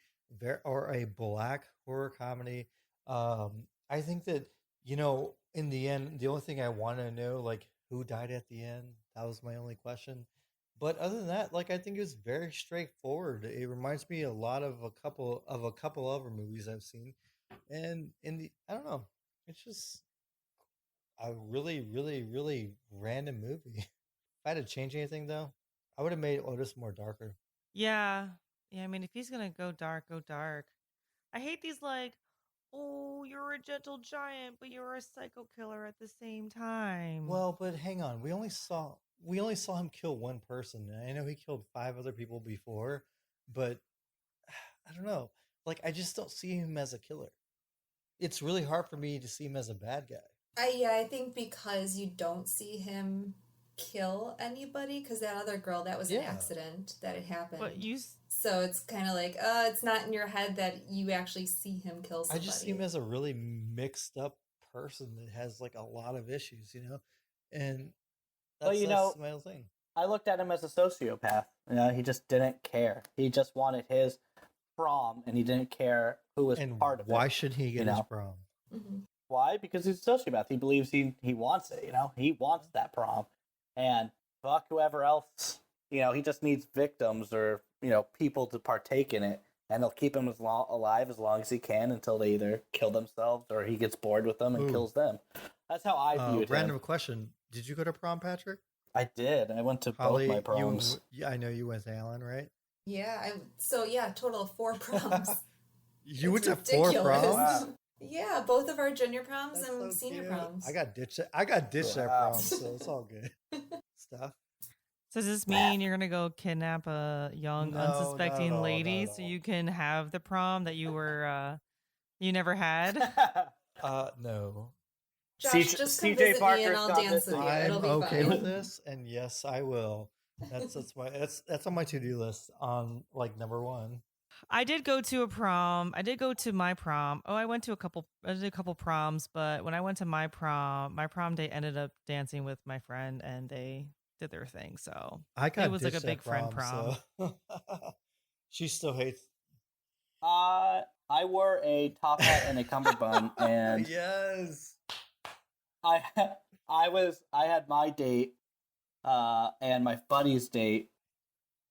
or a black horror comedy. I think that, in the end, the only thing I want to know, like, who died at the end. That was my only question. But other than that, like, I think it's very straightforward. It reminds me a lot of a couple other movies I've seen, and I don't know. It's just a really, really, really random movie. If I had to change anything, though, I would have made Otis more darker. Yeah. Yeah, I mean, if he's gonna go dark, go dark. I hate these like, oh, you're a gentle giant, but you're a psycho killer at the same time. Well, but hang on. We only saw him kill one person. And I know he killed 5 other people before, but I don't know. Like, I just don't see him as a killer. It's really hard for me to see him as a bad guy. I think because you don't see him kill anybody, because that other girl, that was an accident that had happened. But so it's kind of like, it's not in your head that you actually see him kill somebody. I just see him as a really mixed up person that has like a lot of issues, and that's my whole thing. I looked at him as a sociopath. He just didn't care. He just wanted his prom, and he didn't care who was part of it. Why should he get his prom? Mm-hmm. Why? Because he's a sociopath. He believes he wants it. He wants that prom, and fuck whoever else. He just needs victims or people to partake in it, and he'll keep him alive as long as he can until they either kill themselves or he gets bored with them and kills them. That's how I viewed him. Random question: did you go to prom, Patrick? I did. I went to Holly, both my proms. I know you went to Alan, right? Yeah. Total of 4 proms. You went to 4 proms? Wow. Yeah, both of our junior proms That's and so senior cute. proms. I got ditched at prom, so it's all good stuff. So does this mean you're gonna go kidnap a young, unsuspecting lady so you can have the prom that you were you never had? No. Josh, just come visit me and I'll dance with you. It'll be okay fine. with this, and yes, I will. That's on my to-do list on like number 1. I did go to a prom. I did go to my prom. Oh, I did a couple proms, but when I went to my prom day ended up dancing with my friend, and they did their thing. So I got it was like a ditched big at friend prom. So she still hates. I wore a top hat and a cummerbund, and Yes. I had my date, and my buddy's date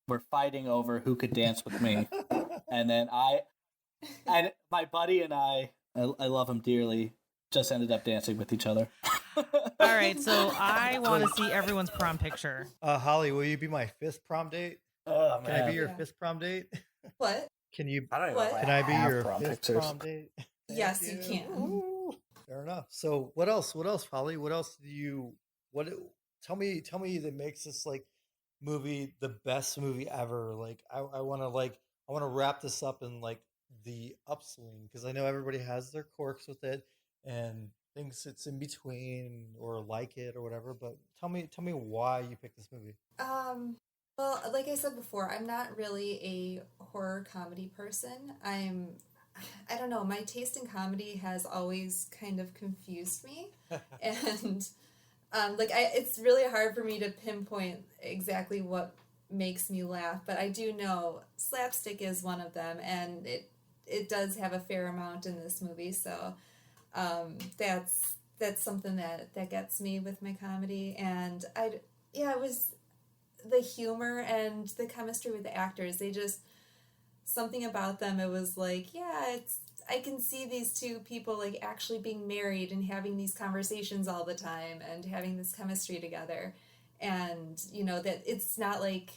were fighting over who could dance with me, and then my buddy and I love him dearly, just ended up dancing with each other. All right, so I want to see everyone's prom picture. Holly, will you be my 5th prom date? Oh, Can I be your Yeah. 5th prom date? What? Can you? I don't even What? know if Can I be have your prom 5th pictures. prom date? Thank Yes, you can. Ooh, fair enough. So what else? What else, Holly? What else do you? What? Tell me that makes this like movie the best movie ever. Like I want to wrap this up in like the upswing because I know everybody has their quirks with it and thinks it's in between or like it or whatever. But tell me why you picked this movie. Well, like I said before, I'm not really a horror comedy person. I don't know, my taste in comedy has always kind of confused me. And it's really hard for me to pinpoint exactly what makes me laugh, but I do know slapstick is one of them, and it does have a fair amount in this movie, so that's something that gets me with my comedy. And it was the humor and the chemistry with the actors. They just, something about them, it was like, yeah, I can see these two people like actually being married and having these conversations all the time and having this chemistry together. And that it's not like,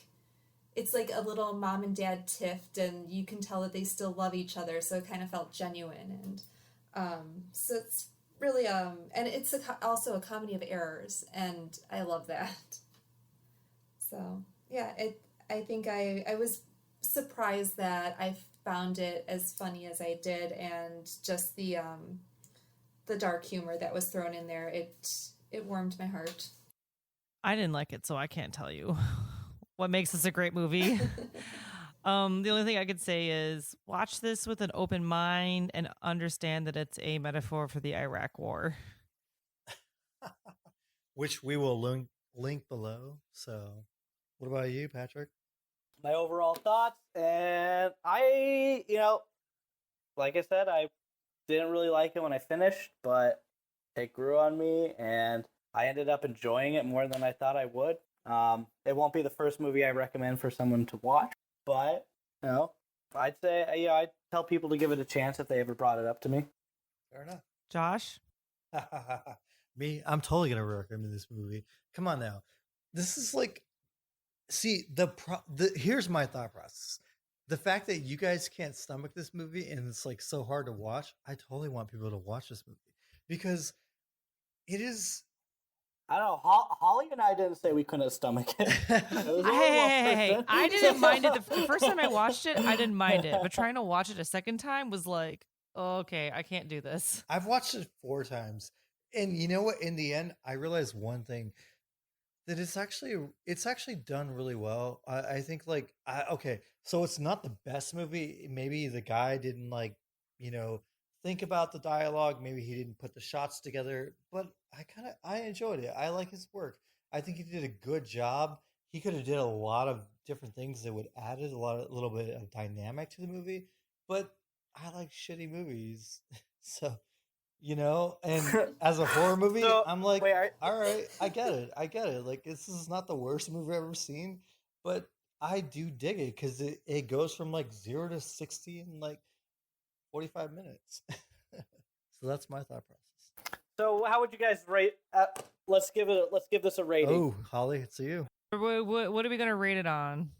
it's like a little mom and dad tiffed, and you can tell that they still love each other, so it kind of felt genuine. And so it's really and it's also a comedy of errors, and I love that. So yeah, I think I was surprised that I found it as funny as I did, and just the dark humor that was thrown in there, it warmed my heart. I didn't like it, so I can't tell you what makes this a great movie. The only thing I could say is watch this with an open mind and understand that it's a metaphor for the Iraq War. Which we will link below. So what about you, Patrick? My overall thoughts, and I, like I said, I didn't really like it when I finished, but it grew on me, and I ended up enjoying it more than I thought I would. It won't be the first movie I recommend for someone to watch, but, I'd say, I'd tell people to give it a chance if they ever brought it up to me. Fair enough. Josh? Me, I'm totally gonna recommend this movie. Come on now, this is like, see here's my thought process. The fact that you guys can't stomach this movie and it's like so hard to watch, I totally want people to watch this movie because it is. I don't know. Holly and I didn't say we couldn't stomach it. Hey, I didn't mind it. The first time I watched it, I didn't mind it. But trying to watch it a second time was like, oh, okay, I can't do this. I've watched it 4 times. And you know what? In the end, I realized one thing. That it's actually done really well. I think okay, so it's not the best movie. Maybe the guy didn't think about the dialogue. Maybe he didn't put the shots together. But I enjoyed it. I like his work. I think he did a good job. He could have did a lot of different things that would added a little bit of dynamic to the movie. But I like shitty movies, so. And as a horror movie, So, I'm like, wait, all right, I get it. Like, this is not the worst movie I've ever seen, but I do dig it because it goes from like 0 to 60 in like 45 minutes. So that's my thought process. So how would you guys rate? Let's give this a rating. Oh, Holly, it's you. What are we gonna rate it on?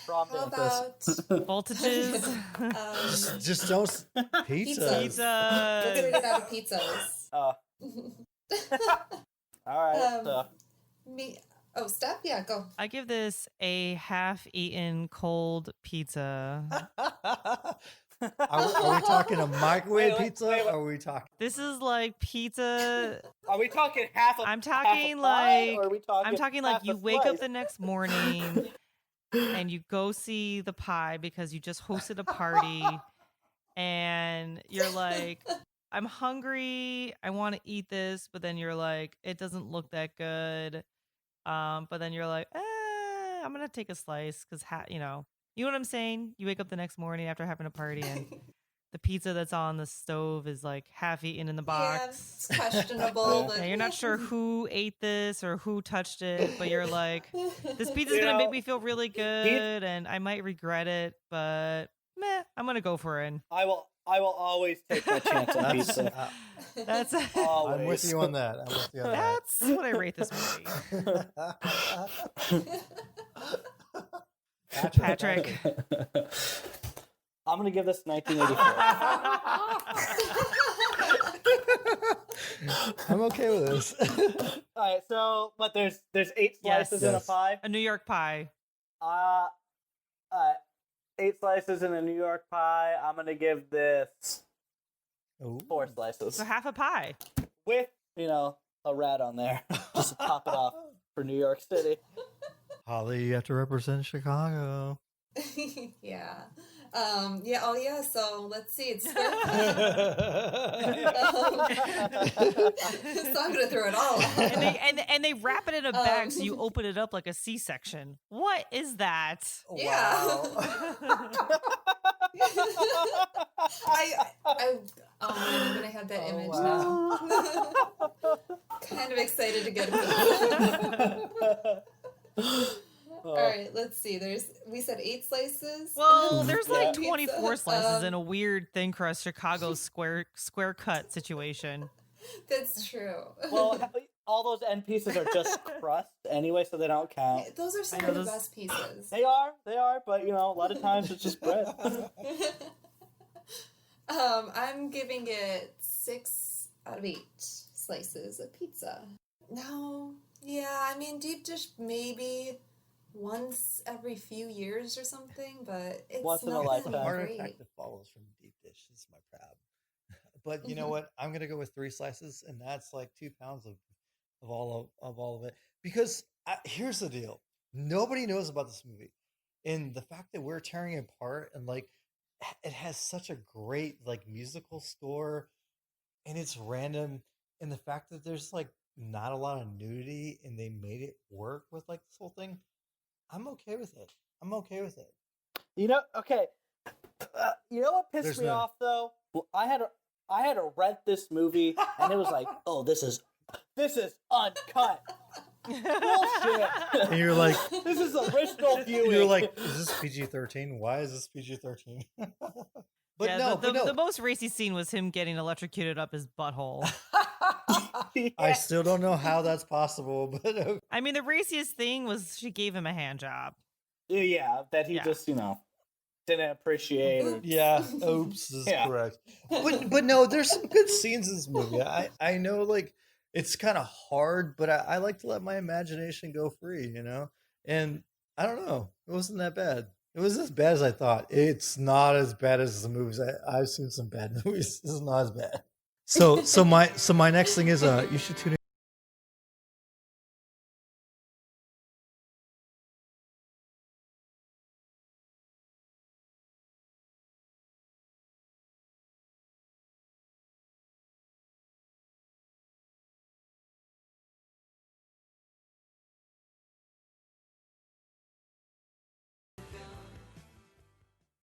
Prom How dances. about Voltages? Just don't pizza. Pizza. we'll get it out of pizzas. All right. Me. Oh, Steph? Yeah, go. I give this a half-eaten cold pizza. Are we talking a microwave Wait, pizza? wait. Or are we talking? This is like pizza. Are we talking half? I'm half talking a pie, like or are we talking I'm talking like half you a wake up slice? the next morning and you go see the pie because you just hosted a party and you're like, I'm hungry, I want to eat this, but then you're like, it doesn't look that good. But then you're like, I'm gonna take a slice because you know what I'm saying. You wake up the next morning after having a party and the pizza that's on the stove is like half eaten in the box. Yeah, it's questionable. But... Yeah, you're not sure who ate this or who touched it, but you're like, this pizza's gonna make me feel really good, and I might regret it, but I'm gonna go for it. I will always take my chance on pizza. That's I'm with you on that. That's what I rate this movie. Patrick. I'm gonna give this 1984. I'm okay with this. All right, so but there's 8 slices in a pie. A New York pie. 8 slices in a New York pie. I'm gonna give this 4 slices. So half a pie. With, a rat on there. Just to top it off for New York City. Holly, you have to represent Chicago. Yeah. So let's see. It's square so I'm gonna throw it all out. And they wrap it in a bag so you open it up like a C-section. What is that? Yeah. Wow. I'm gonna have that image now. Kind of excited to get it. All right, let's see. We said 8 slices. Well, there's like 24 slices in a weird thin crust Chicago square cut situation. That's true. Well, all those end pieces are just crust anyway, so they don't count. Those are some of the best pieces. They are, but a lot of times it's just bread. I'm giving it 6 out of 8 slices of pizza. No, yeah, I mean deep dish maybe once every few years or something, but it's once in a not lifetime. Heart great. attack that follows from deep dish is my proud. But you know what? I'm gonna go with 3 slices, and that's like 2 pounds of all of it. Because here's the deal: nobody knows about this movie, and the fact that we're tearing it apart, and like it has such a great like musical score, and it's random, and the fact that there's like not a lot of nudity, and they made it work with like this whole thing. I'm okay with it. Okay. You know what pissed me off though? Well, I had to rent this movie, and it was like, oh, this is uncut. Bullshit. And you're like, this is original viewing. You're like, is this PG-13? Why is this PG-13? But yeah, the most racy scene was him getting electrocuted up his butthole. Yeah. I still don't know how that's possible, but okay. I mean, the raciest thing was she gave him a hand job. Yeah, that he just didn't appreciate. Or... Yeah, oops is correct. But no, there's some good scenes in this movie. I know like it's kind of hard, but I like to let my imagination go free, And I don't know, it wasn't that bad. It was as bad as I thought. It's not as bad as the movies. I've seen some bad movies. This is not as bad. So my next thing is you should tune in